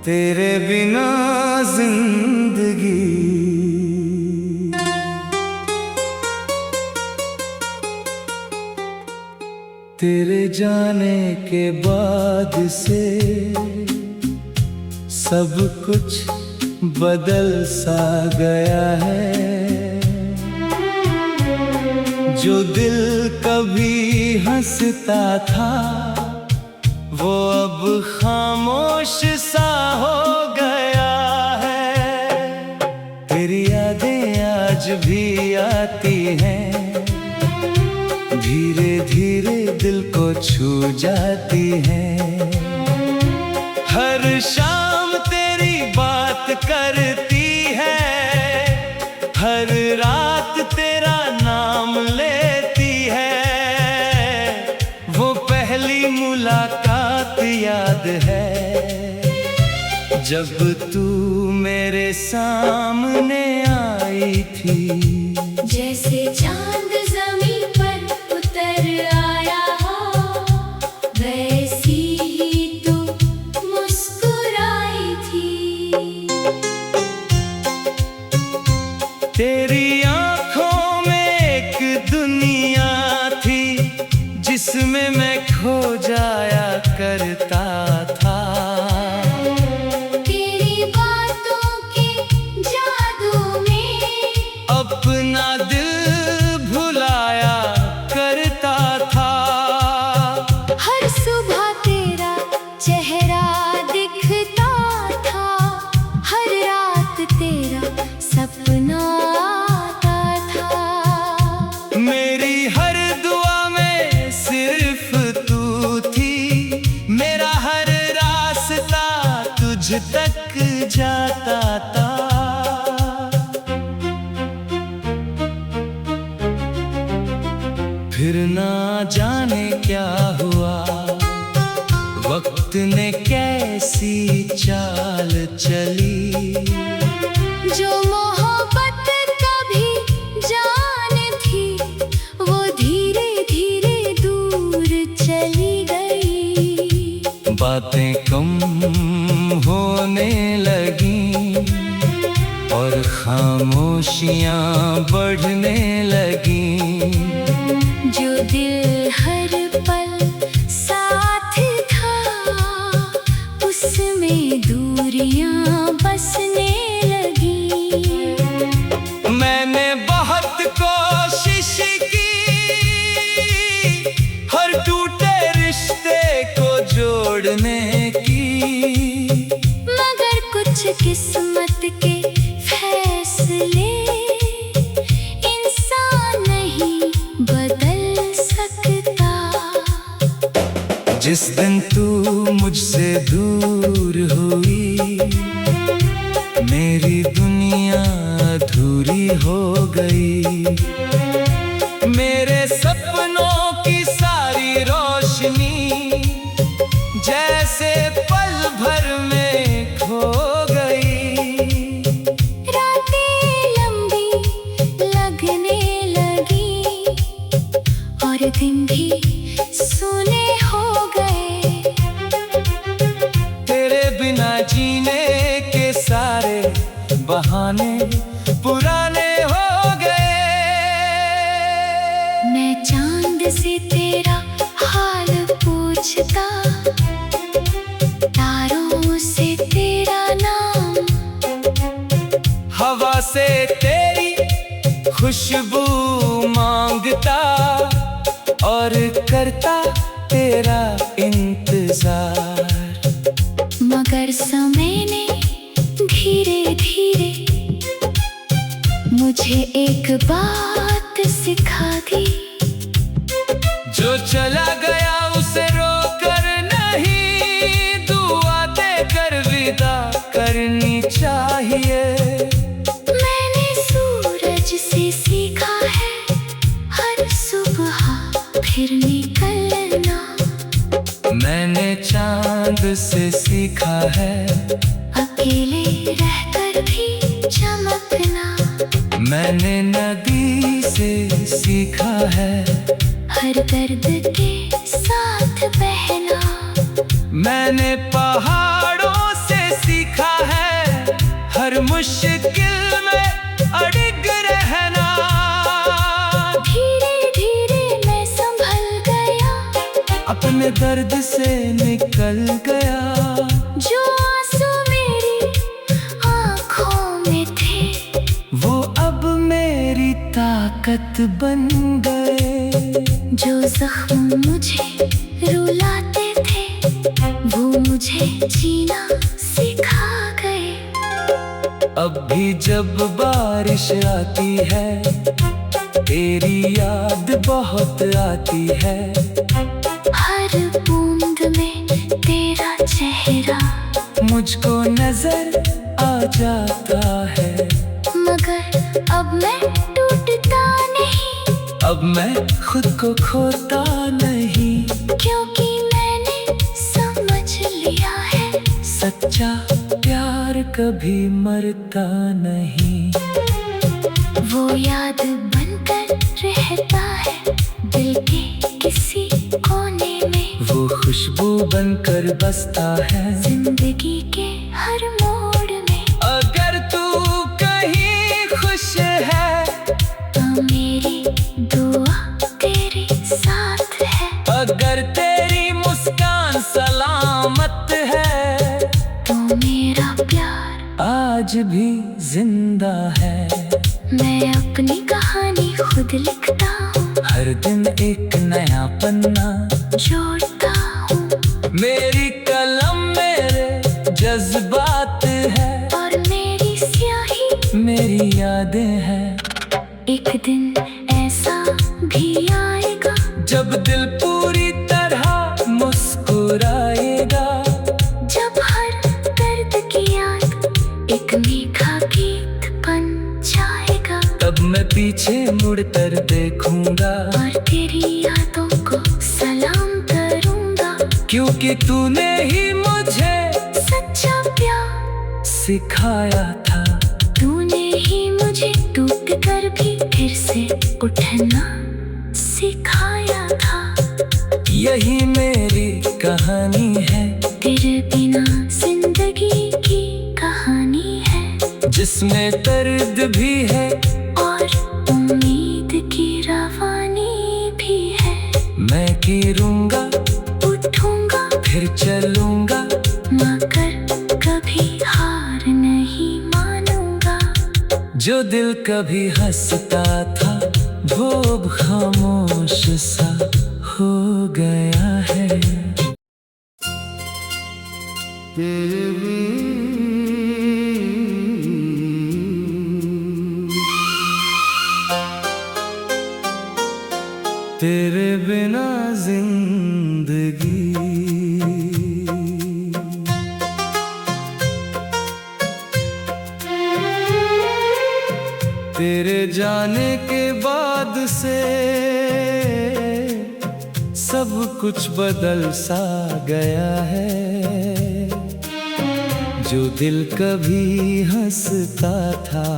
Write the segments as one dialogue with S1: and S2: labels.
S1: तेरे बिना जिंदगी तेरे जाने के बाद से सब कुछ बदल सा गया है। जो दिल कभी हंसता था वो अब खामोश सा हो गया है। तेरी यादें आज भी आती हैं, धीरे धीरे दिल को छू जाती हैं। हर शाम तेरी बात करती है, हर रात तेरा नाम लेती है। वो पहली मुलाकात याद है जब तू मेरे सामने आई थी।
S2: जैसे चांद ज़मीं पर उतर आया हो, वैसी ही तू मुस्कुराई थी।
S1: तेरी आँखों में एक दुनिया थी जिसमें मैं खो जाया करता था।
S2: तेरी बातों के जादू में
S1: अपना दिल भुलाया करता था।
S2: हर सुबह तेरा चेहरा दिखता था, हर रात तेरा सपना आता था।
S1: मेरी हर दुआ में सिर्फ तू थी, मेरा हर रास्ता तुझ तक जाता था। फिर ना जाने क्या हुआ, वक्त ने कैसी चाल चली।
S2: जो मोहब्बत कभी जान थी वो धीरे धीरे दूर चली गई।
S1: बातें कम होने लगी और खामोशियां बढ़ने लगी।
S2: जो दिल हर पल साथ था उसमें दूरियां बसने लगी।
S1: मैंने बहुत कोशिश की हर टूटे रिश्ते को जोड़ने की,
S2: मगर कुछ किस्मत के फैसले इंसान नहीं बदल सकता।
S1: जिस दिन तू मुझसे दूर हुई मेरी दुनिया अधूरी हो गई। मेरे सपनों की सारी रोशनी जैसे पल भर में खो गई।
S2: रातें लंबी लगने लगी और दिन भी सुने हो गए।
S1: तेरे बिना जीने के सारे बहाने पुराने हो गए।
S2: मैं चांद से तेरा हाल पूछता, तारों से तेरा नाम,
S1: हवा से तेरी खुशबू मांगता और करता तेरा इंतजार।
S2: मगर समय ने धीरे धीरे मुझे एक बात सिखा दी।
S1: जो चला गया उसे रोकर नहीं, दुआ देकर विदा करनी चाहिए।
S2: मैंने सूरज से सीखा है हर सुबह फिर निकलना।
S1: मैंने चांद से सीखा है
S2: अकेले रहकर भी चमकना।
S1: मैंने नदी से सीखा है
S2: हर दर्द के साथ बहना।
S1: मैंने पहाड़ों से सीखा मुश्किल में अड़िग रहना।
S2: धीरे धीरे मैं संभल गया,
S1: अपने दर्द से निकल गया।
S2: जो आंसू मेरी आंखों में थे,
S1: वो अब मेरी ताकत बन गए।
S2: जो जख्म मुझे रुलाते थे, वो मुझे जीना सिखा गए।
S1: अब भी जब बारिश आती है, तेरी याद बहुत आती है।
S2: हर बूंद में तेरा चेहरा
S1: मुझको नजर आ जाता है।
S2: मगर अब मैं टूटता नहीं,
S1: अब मैं खुद को खोता नहीं।
S2: क्योंकि मैंने समझ लिया है,
S1: सच्चा प्यार कभी मरता नहीं।
S2: वो याद बनकर रहता है दिल के किसी कोने में।
S1: वो खुशबू बनकर बसता है
S2: जिंदगी के हर मोड़ में।
S1: अगर तू कहीं खुश है,
S2: तो मेरी दुआ तेरे साथ है।
S1: अगर तेरी मुस्कान सलामत है,
S2: तो मेरा प्यार
S1: आज भी जिंदा है।
S2: मैं अपनी कहानी खुद लिखता हूँ,
S1: हर दिन एक नया पन्ना
S2: जोड़ता हूँ।
S1: मेरी कलम मेरे जज्बात है,
S2: और मेरी स्याही
S1: मेरी यादें हैं।
S2: एक दिन ऐसा भी आएगा,
S1: जब दिल पूरी तरह मुस्कुराएगा।
S2: जब हर दर्द की याद एक मीठा गीत बन जाएगा।
S1: तब मैं पीछे मुड़कर देखूंगा,
S2: और तेरी यादों को सलाम करूंगा।
S1: क्योंकि तूने ही मुझे
S2: सच्चा प्यार
S1: सिखाया था।
S2: तूने ही मुझे टूट कर भी फिर से उठना सिखाया था।
S1: यही मेरी कहानी है,
S2: तेरे बिना जिंदगी की कहानी है।
S1: जिसमें दर्द भी है
S2: और उम्मीद की रवानी भी है।
S1: मैं गिरूंगा
S2: उठूंगा
S1: फिर चलूंगा,
S2: मगर कभी हार नहीं मानूंगा।
S1: जो दिल कभी हंसता था, वो अब खामोश सा हो गया है। तेरे बिना जिंदगी तेरे जाने के बाद से सब कुछ बदल सा गया है। जो दिल कभी हंसता था,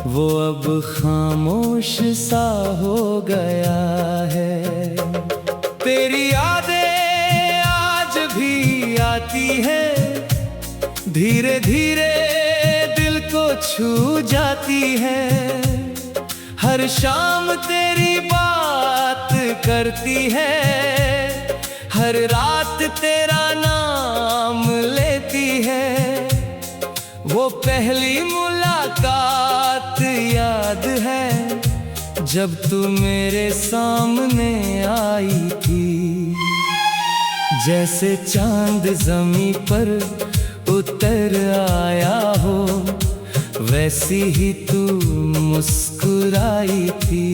S1: वो अब खामोश सा हो गया है। तेरी यादें आज भी आती हैं, धीरे धीरे दिल को छू जाती है। हर शाम तेरी बात करती है, हर रात तेरा नाम लेती है। वो पहली मुलाकात याद है, जब तू मेरे सामने आई थी। जैसे चांद ज़मीं पर उतर आया हो, वैसी ही तू मुस्कुराई थी।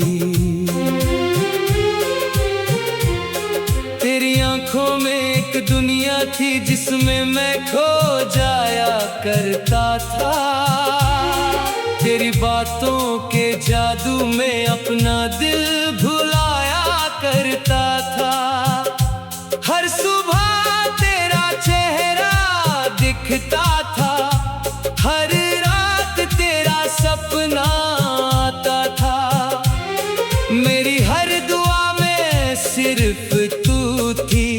S1: तेरी आंखों में एक दुनिया थी, जिसमें मैं खो जाया करता था। तेरी बातों के जादू में अपना दिल भुलाया करता था। हर सुबह तेरा चेहरा दिखता था, हर रात तेरा सपना आता था। मेरी हर दुआ में सिर्फ तू थी,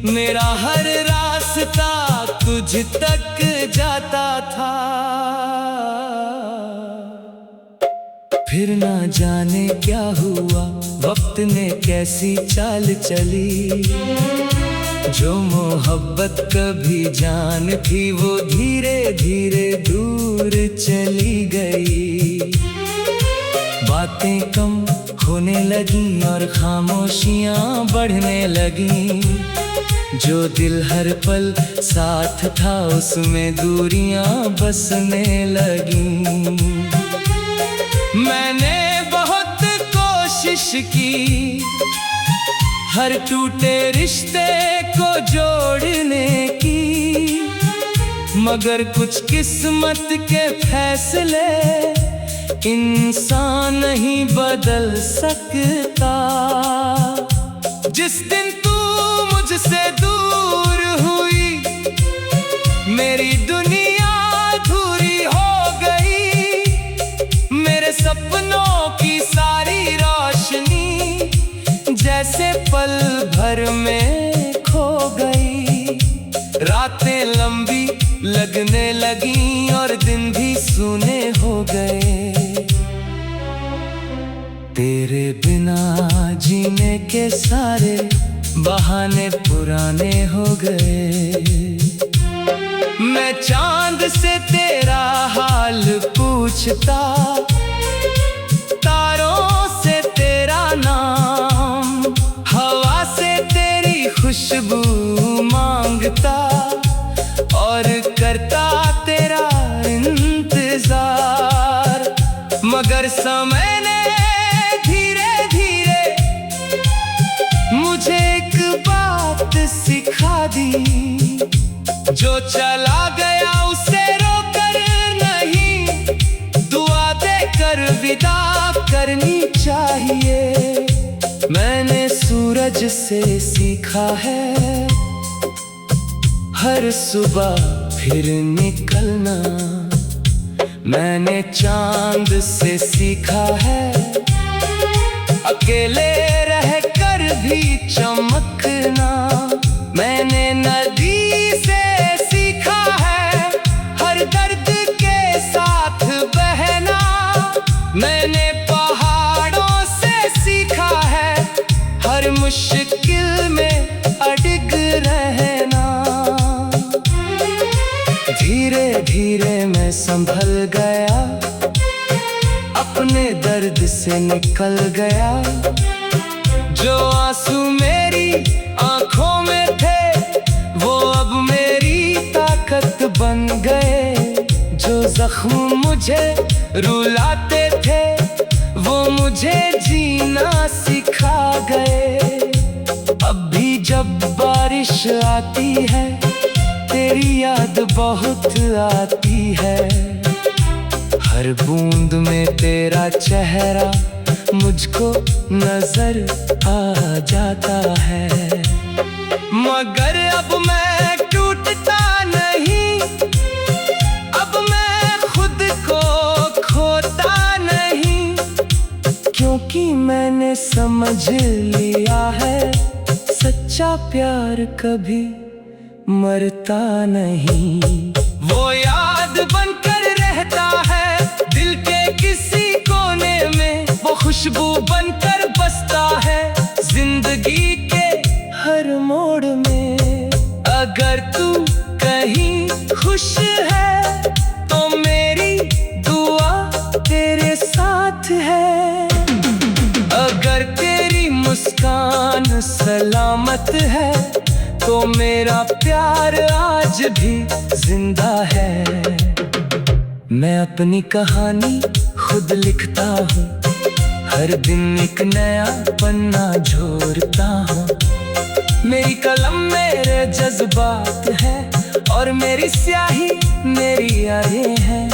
S1: मेरा हर रास्ता तुझ तक जाता था। फिर ना जाने क्या हुआ, वक्त ने कैसी चाल चली। जो मोहब्बत कभी जान थी वो धीरे धीरे दूर चली गई। बातें कम होने लगी और खामोशियां बढ़ने लगी। जो दिल हर पल साथ था उसमें दूरियां बसने लगी। मैंने बहुत कोशिश की हर टूटे रिश्ते को जोड़ने की, मगर कुछ किस्मत के फैसले इंसान नहीं बदल सकता। जिस दिन तू मुझसे दूर हुई, मेरी दुनिया अधूरी हो गई। मेरे सपनों की सारी रोशनी जैसे पल भर में खो गई। रातें लंबी लगने लगी और दिन भी सूने हो गए। तेरे बिना जीने के सारे बहाने पुराने हो गए। मैं चांद से तेरा हाल पूछता, तारों से तेरा नाम, हवा से तेरी खुशबू मांगता और करता तेरा इंतजार। मगर समय ने धीरे धीरे मुझे एक बात सिखा दी। जो चला गया उसे रोकर नहीं, दुआ देकर विदा करनी चाहिए। मैंने सूरज से सीखा है हर सुबह फिर निकलना। मैंने चांद से सीखा है अकेले रहकर भी चमकना। मैंने नदी से सीखा है हर दर्द के साथ बहना। मैंने पहाड़ों से सीखा है हर मुश्किल में अडिग रहना। धीरे धीरे मैं संभल गया, अपने दर्द से निकल गया। जो आंसू मेरी आंखों में थे वो अब मेरी ताकत बन गए। जो जख्म मुझे रुलाते थे वो मुझे जीना सिखा गए। अब भी जब बारिश आती है तेरी याद बहुत आती है। हर बूंद में तेरा चेहरा मुझको नजर आ जाता है। मगर अब मैं टूटता नहीं, अब मैं खुद को खोता नहीं। क्योंकि मैंने समझ लिया है सच्चा प्यार कभी मरता नहीं। वो याद बनकर रहता है दिल के किसी कोने में, वो खुशबू बनकर बसता है जिंदगी के हर मोड़ में। अगर तू कहीं खुश है तो मेरी दुआ तेरे साथ है। अगर तेरी मुस्कान सलामत है तो मेरा प्यार आज भी जिंदा है। मैं अपनी कहानी खुद लिखता हूँ, हर दिन एक नया पन्ना जोड़ता हूँ। मेरी कलम मेरे जज्बात है और मेरी स्याही मेरी यादें हैं।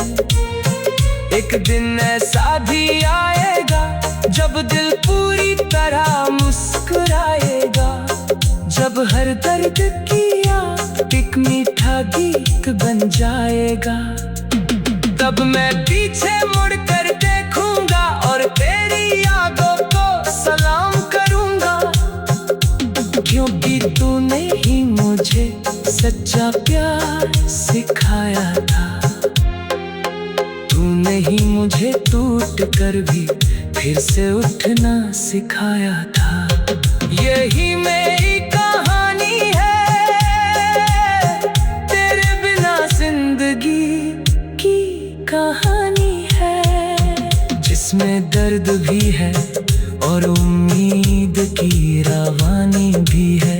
S1: एक दिन ऐसा भी आएगा जब दिल पूरी तरह मुस्कुराएगा। जब हर दर्द किया एक मीठा गीत बन जाएगा। तब मैं पीछे मुड़कर देखूंगा और तेरी यादों को सलाम करूंगा। क्योंकि तूने ही मुझे सच्चा प्यार सिखाया था। तूने नहीं मुझे टूट कर भी फिर से उठना सिखाया था। यही मेरी कहानी है, तेरे बिना जिंदगी की कहानी है, जिसमें दर्द भी है और उम्मीद की रवानी भी है।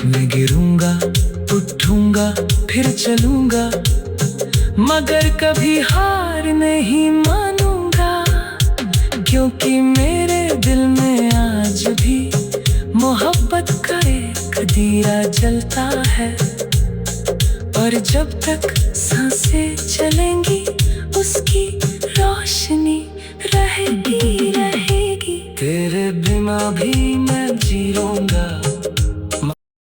S1: मैं गिरूंगा, उठूंगा, फिर चलूंगा, मगर कभी हार नहीं मानूंगा, क्योंकि मेरे दिल में आज भी मोहब्बत का एक दिया जलता है। और जब तक सांसें चलेंगी उसकी रोशनी रहेगी रहेगी। तेरे बिना भी मैं जी लूंगा,